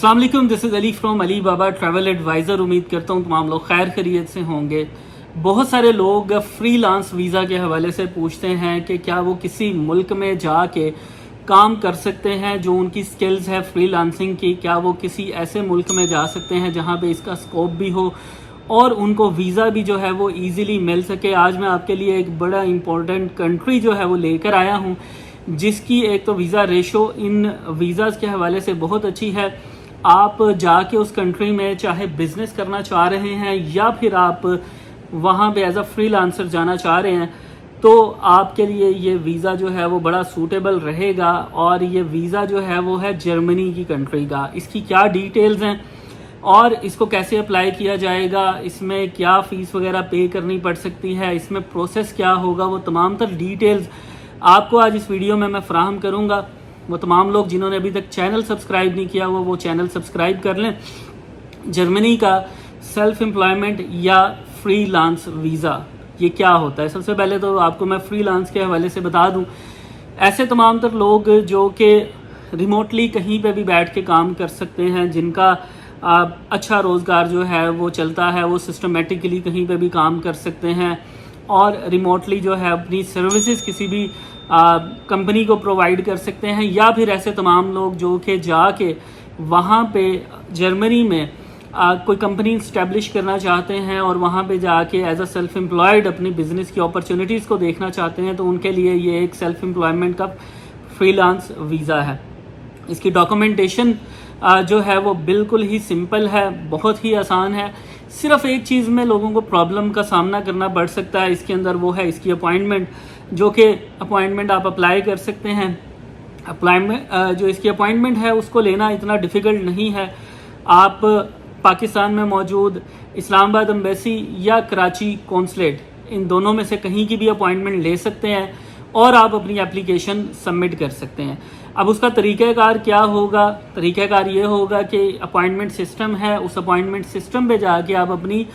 अस्सलाम वालेकुम, this is Ali from Ali Baba travel advisor. उम्मीद करता हूँ तमाम लोग खैर खैरियत से होंगे। बहुत सारे लोग फ्रीलांस वीज़ा के हवाले से पूछते हैं कि क्या वो किसी मुल्क में जाके काम कर सकते हैं जो उनकी स्किल्स है फ्रीलांसिंग की, क्या वो किसी ऐसे मुल्क में जा सकते हैं जहाँ पे इसका स्कोप भी हो और उनको वीज़ा भी जो है वो ईज़िली मिल सके। आज मैं आपके लिए एक बड़ा इम्पोर्टेंट कंट्री जो है वो लेकर आया हूँ जिसकी एक तो वीज़ा रेशो इन वीज़ाज़ के हवाले से बहुत अच्छी है। आप जाके उस कंट्री में चाहे बिज़नेस करना चाह रहे हैं या फिर आप वहाँ पे एज अ फ्रीलांसर जाना चाह रहे हैं तो आपके लिए ये वीज़ा जो है वो बड़ा सूटेबल रहेगा। और ये वीज़ा जो है वो है जर्मनी की कंट्री का। इसकी क्या डिटेल्स हैं और इसको कैसे अप्लाई किया जाएगा, इसमें क्या फ़ीस वगैरह पे करनी पड़ सकती है, इसमें प्रोसेस क्या होगा, वो तमाम तर डिटेल्स आपको आज इस वीडियो में मैं फ़राहम करूँगा। वो तमाम लोग जिन्होंने अभी तक चैनल सब्सक्राइब नहीं किया वो चैनल सब्सक्राइब कर लें। जर्मनी का सेल्फ एम्प्लॉयमेंट या फ्रीलांस वीज़ा ये क्या होता है, सबसे पहले तो आपको मैं फ्रीलांस के हवाले से बता दूं। ऐसे तमाम तर लोग जो कि रिमोटली कहीं पे भी बैठ के काम कर सकते हैं, जिनका अच्छा रोज़गार जो है वो चलता है, वो सिस्टमेटिकली कहीं पे भी काम कर सकते हैं और रिमोटली जो है अपनी सर्विसेज किसी भी कंपनी को प्रोवाइड कर सकते हैं। या फिर ऐसे तमाम लोग जो कि जाके वहाँ पे जर्मनी में कोई कंपनी इस्टेब्लिश करना चाहते हैं और वहाँ पे जाके एज अ सेल्फ एम्प्लॉयड अपनी बिज़नेस की अपॉर्चुनिटीज़ को देखना चाहते हैं, तो उनके लिए ये एक सेल्फ एम्प्लॉयमेंट का फ्रीलांस वीज़ा है। इसकी डॉक्यूमेंटेशन जो है वो बिल्कुल ही सिंपल है, बहुत ही आसान है। सिर्फ एक चीज़ में लोगों को प्रॉब्लम का सामना करना पड़ सकता है इसके अंदर, वो है इसकी अपॉइंटमेंट, जो कि अपॉइंटमेंट आप अप्लाई कर सकते हैं। अप्लाइमेंट जो इसकी अपॉइंटमेंट है उसको लेना इतना डिफ़िकल्ट नहीं है। आप पाकिस्तान में मौजूद इस्लामाबाद एम्बेसी या कराची कौंसलेट, इन दोनों में से कहीं की भी अपॉइंटमेंट ले सकते हैं और आप अपनी एप्लीकेशन सबमिट कर सकते हैं। अब उसका तरीक़ाकार क्या होगा? तरीक़ाकार ये होगा कि अपॉइंटमेंट सिस्टम है, उस अपॉइंटमेंट सिस्टम पे जाके आप अपनी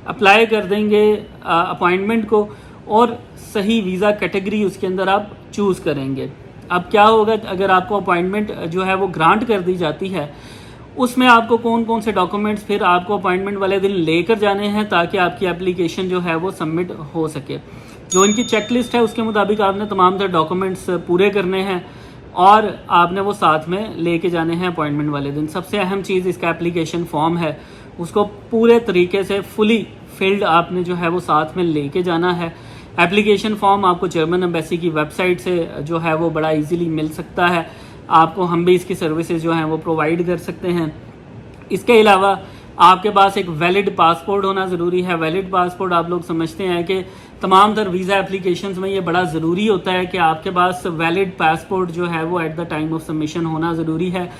अप्लाई कर देंगे अपॉइंटमेंट को और सही वीज़ा कैटेगरी उसके अंदर आप चूज़ करेंगे। अब क्या होगा अगर आपको अपॉइंटमेंट जो है वो ग्रांट कर दी जाती है, उसमें आपको कौन कौन से डॉक्यूमेंट्स फिर आपको अपॉइंटमेंट वाले दिन लेकर जाने हैं ताकि आपकी एप्लीकेशन जो है वो सबमिट हो सके। जो इनकी चेकलिस्ट है उसके मुताबिक आपने तमाम तरह डॉक्यूमेंट्स पूरे करने हैं और आपने वो साथ में लेके जाने हैं अपॉइंटमेंट वाले दिन। सबसे अहम चीज़ इसका एप्लीकेशन फॉर्म है, उसको पूरे तरीके से फुली फिल्ड आपने जो है वो साथ में लेके जाना है। एप्लीकेशन फॉर्म आपको जर्मन एम्बेसी की वेबसाइट से जो है वो बड़ा इजीली मिल सकता है। आपको हम भी इसकी सर्विसेज जो हैं वो प्रोवाइड कर सकते हैं। इसके अलावा आपके पास एक वैलिड पासपोर्ट होना ज़रूरी है। वैलिड पासपोर्ट आप लोग समझते हैं कि तमाम तर वीज़ा एप्लीकेशंस में ये बड़ा ज़रूरी होता है कि आपके पास वैलिड पासपोर्ट जो है वो at the time of submission होना ज़रूरी है।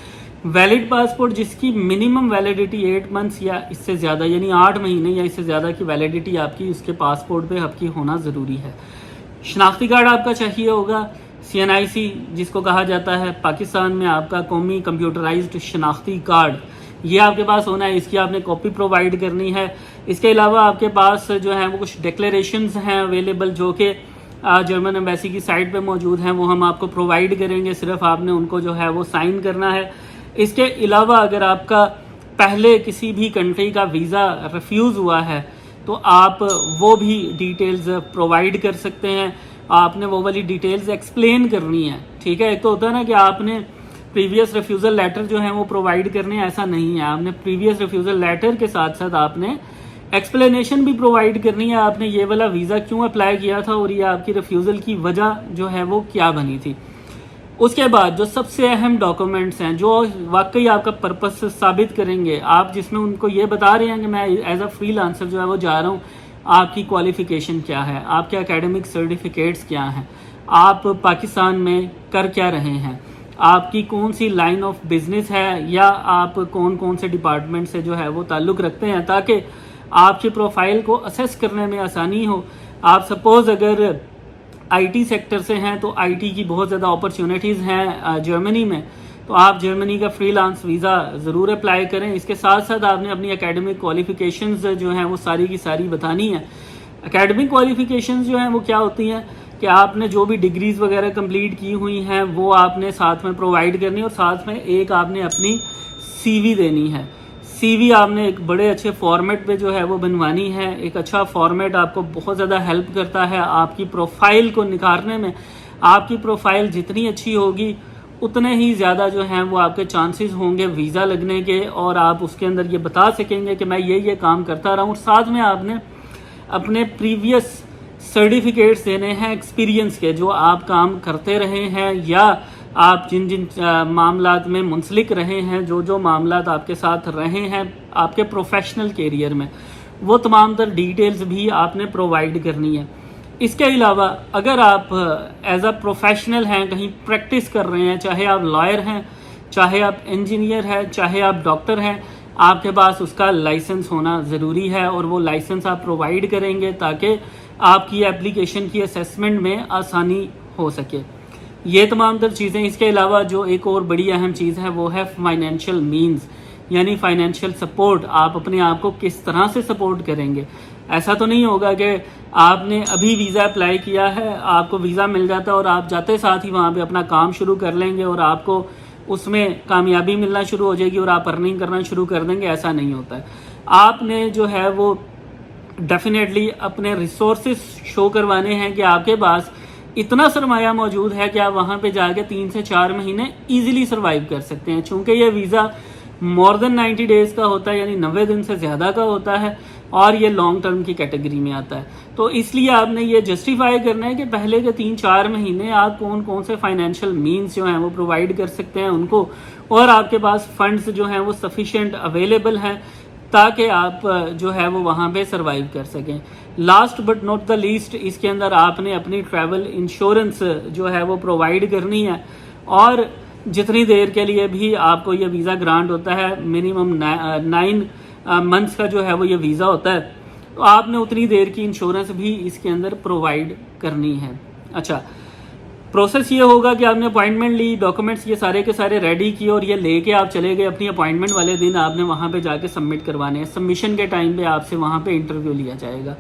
वैलिड पासपोर्ट जिसकी मिनिमम वैलिडिटी 8 मंथ्स या इससे ज़्यादा यानी 8 महीने या इससे ज़्यादा की वैलिडिटी आपकी उसके पासपोर्ट पे आपकी होना ज़रूरी है। शनाख्ती कार्ड आपका चाहिए होगा, CNIC जिसको कहा जाता है पाकिस्तान में आपका कौमी कंप्यूटराइज्ड शनाख्ती कार्ड, ये आपके पास होना है। इसकी आपने कॉपी प्रोवाइड करनी है। इसके अलावा आपके पास जो है वो कुछ डिक्लेरेशंस हैं अवेलेबल जो कि जर्मन एम्बेसी की साइट पे मौजूद हैं, वो हम आपको प्रोवाइड करेंगे। सिर्फ आपने उनको जो है वो साइन करना है। इसके अलावा अगर आपका पहले किसी भी कंट्री का वीज़ा रिफ्यूज़ हुआ है तो आप वो भी डिटेल्स प्रोवाइड कर सकते हैं। आपने वो वाली डिटेल्स एक्सप्लेन करनी है, ठीक है। एक तो होता है ना कि आपने प्रीवियस रिफ्यूज़ल लेटर जो है वो प्रोवाइड करने, ऐसा नहीं है। आपने प्रीवियस रिफ्यूज़ल लेटर के साथ साथ आपने एक्सप्लेनेशन भी प्रोवाइड करनी है। आपने ये वाला वीज़ा क्यों अप्लाई किया था और ये आपकी रिफ्यूज़ल की वजह जो है वो क्या बनी थी। उसके बाद जो सबसे अहम डॉक्यूमेंट्स हैं जो वाकई आपका पर्पस साबित करेंगे, आप जिसमें उनको ये बता रहे हैं कि मैं एज अ फ्रीलांसर जो है वो जा रहा हूँ, आपकी क्वालिफ़िकेशन क्या है, आपके एकेडमिक सर्टिफिकेट्स क्या हैं, आप पाकिस्तान में कर क्या रहे हैं, आपकी कौन सी लाइन ऑफ बिज़नेस है या आप कौन कौन से डिपार्टमेंट से जो है वो ताल्लुक़ रखते हैं, ताकि आपकी प्रोफाइल को असेस करने में आसानी हो। आप सपोज़ अगर IT सेक्टर से हैं तो IT की बहुत ज़्यादा अपॉर्चुनिटीज़ हैं जर्मनी में, तो आप जर्मनी का फ्रीलांस वीज़ा ज़रूर अप्लाई करें। इसके साथ साथ आपने अपनी एकेडमिक क्वालिफ़िकेशंस जो हैं वो सारी की सारी बतानी है। एकेडमिक क्वालिफ़िकेशंस जो हैं वो क्या होती हैं कि आपने जो भी डिग्रीज़ वगैरह कंप्लीट की हुई हैं वो आपने साथ में प्रोवाइड करनी और साथ में एक आपने अपनी سی وی دینی ہے. سی وی آپ نے ایک بڑے اچھے فارمیٹ پہ جو ہے وہ بنوانی ہے. ایک اچھا فارمیٹ آپ کو بہت زیادہ ہیلپ کرتا ہے آپ کی پروفائل کو نکھارنے میں. آپ کی پروفائل جتنی اچھی ہوگی اتنے ہی زیادہ جو ہیں وہ آپ کے چانسز ہوں گے ویزا لگنے کے, اور آپ اس کے اندر یہ بتا سکیں گے کہ میں یہ کام کرتا رہا ہوں. ساتھ میں آپ نے اپنے پریویس سرٹیفکیٹس دینے ہیں ایکسپیرینس کے, جو آپ کام کرتے رہے ہیں یا آپ جن معاملات میں منسلک رہے ہیں, جو معاملات آپ کے ساتھ رہے ہیں آپ کے پروفیشنل کیریئر میں, وہ تمام تر ڈیٹیلز بھی آپ نے پرووائڈ کرنی ہے. اس کے علاوہ اگر آپ ایز اے پروفیشنل ہیں, کہیں پریکٹس کر رہے ہیں, چاہے آپ لائر ہیں, چاہے آپ انجینئر ہیں, چاہے آپ ڈاکٹر ہیں, آپ کے پاس اس کا لائسنس ہونا ضروری ہے, اور وہ لائسنس آپ پرووائڈ کریں گے تاکہ آپ کی اپلیکیشن کی اسیسمنٹ میں آسانی ہو سکے. یہ تمام تر چیزیں. اس کے علاوہ جو ایک اور بڑی اہم چیز ہے وہ ہے فائنینشیل مینز, یعنی فائنینشیل سپورٹ. آپ اپنے آپ کو کس طرح سے سپورٹ کریں گے. ایسا تو نہیں ہوگا کہ آپ نے ابھی ویزا اپلائی کیا ہے, آپ کو ویزا مل جاتا ہے اور آپ جاتے ساتھ ہی وہاں پہ اپنا کام شروع کر لیں گے اور آپ کو اس میں کامیابی ملنا شروع ہو جائے گی اور آپ ارننگ کرنا شروع کر دیں گے. ایسا نہیں ہوتا ہے. آپ نے جو ہے وہ ڈیفینیٹلی اپنے ریسورسز شو کروانے ہیں کہ آپ کے پاس اتنا سرمایہ موجود ہے کہ آپ وہاں پہ جا کے 3 سے 4 مہینے ایزیلی سروائیو کر سکتے ہیں. چونکہ یہ ویزا مور دین 90 ڈیز کا ہوتا ہے, یعنی 90 دن سے زیادہ کا ہوتا ہے, اور یہ لانگ ٹرم کی کیٹیگری میں آتا ہے. تو اس لیے آپ نے یہ جسٹیفائی کرنا ہے کہ پہلے کے 3-4 مہینے آپ کون سے فائنینشیل مینز جو ہیں وہ پرووائڈ کر سکتے ہیں ان کو, اور آپ کے پاس فنڈز جو ہیں وہ سفیشینٹ اویلیبل ہیں تاکہ آپ جو ہے وہ وہاں پہ سروائیو کر سکیں. Last but not the least, اس کے اندر آپ نے اپنی ٹریول انشورنس جو ہے وہ پرووائڈ کرنی ہے, اور جتنی دیر کے لیے بھی آپ کو یہ ویزا گرانٹ ہوتا ہے, منیمم 9 منتھس کا جو ہے وہ یہ ویزا ہوتا ہے, تو آپ نے اتنی دیر کی انشورنس بھی اس کے اندر پرووائڈ کرنی ہے. اچھا, پروسیس یہ ہوگا کہ آپ نے اپوائنٹمنٹ لی, ڈاکومنٹس یہ سارے کے سارے ریڈی کیے اور یہ لے کے آپ چلے گئے. اپنی اپوائنٹمنٹ والے دن آپ نے وہاں پہ جا کے سبمٹ کروانے ہیں. سبمیشن کے ٹائم پہ آپ سے وہاں پہ انٹرویو لیا جائے گا.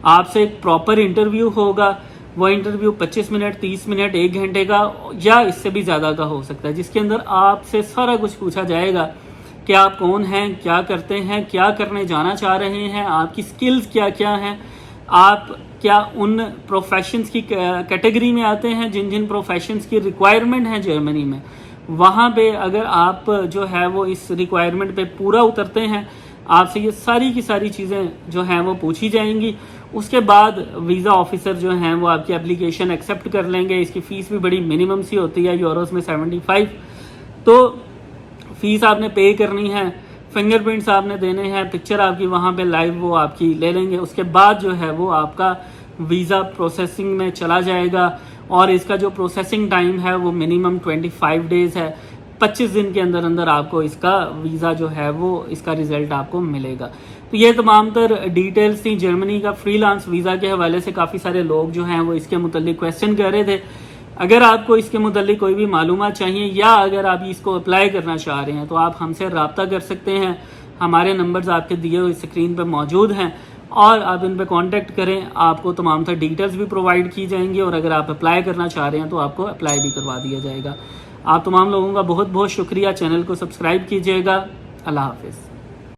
آپ سے ایک پراپر انٹرویو ہوگا. وہ انٹرویو 25 منٹ, 30 منٹ, 1 گھنٹے کا یا اس سے بھی زیادہ کا ہو سکتا ہے, جس کے اندر آپ سے سارا کچھ پوچھا جائے گا کہ آپ کون ہیں, کیا کرتے ہیں, کیا کرنے جانا چاہ رہے ہیں, آپ کی سکلز کیا کیا ہیں, آپ کیا ان پروفیشنز کی کیٹیگری میں آتے ہیں جن پروفیشنز کی ریکوائرمنٹ ہے جرمنی میں. وہاں پہ اگر آپ جو ہے وہ اس ریکوائرمنٹ پہ پورا اترتے ہیں, آپ سے یہ ساری کی ساری چیزیں جو ہیں وہ پوچھی جائیں گی. اس کے بعد ویزا آفیسر جو ہیں وہ آپ کی اپلیکیشن ایکسیپٹ کر لیں گے. اس کی فیس بھی بڑی منیمم سی ہوتی ہے, یوروز میں 75. تو فیس آپ نے پے کرنی ہے, فنگر پرنٹس آپ نے دینے ہیں, پکچر آپ کی وہاں پہ لائیو وہ آپ کی لے لیں گے. اس کے بعد جو ہے وہ آپ کا ویزا پروسیسنگ میں چلا جائے گا, اور اس کا جو پروسیسنگ ٹائم ہے وہ منیمم 25 ڈیز ہے. 25 دن کے اندر اندر آپ کو اس کا ویزا جو ہے وہ اس کا رزلٹ آپ کو ملے گا. تو یہ تمام تر ڈیٹیلز تھیں جرمنی کا فری لانس ویزا کے حوالے سے. کافی سارے لوگ جو ہیں وہ اس کے متعلق کویسچن کر رہے تھے. اگر آپ کو اس کے متعلق کوئی بھی معلومات چاہیے یا اگر آپ اس کو اپلائی کرنا چاہ رہے ہیں تو آپ ہم سے رابطہ کر سکتے ہیں. ہمارے نمبرز آپ کے دیے ہوئے اسکرین پہ موجود ہیں, اور آپ ان پہ کانٹیکٹ کریں. آپ کو تمام تر ڈیٹیلز بھی پرووائڈ کی جائیں گی, اور اگر آپ اپلائی کرنا چاہ رہے ہیں تو آپ کو اپلائی بھی کروا دیا جائے گا. آپ تمام لوگوں کا بہت بہت شکریہ. چینل کو سبسکرائب کیجیے گا. اللہ حافظ.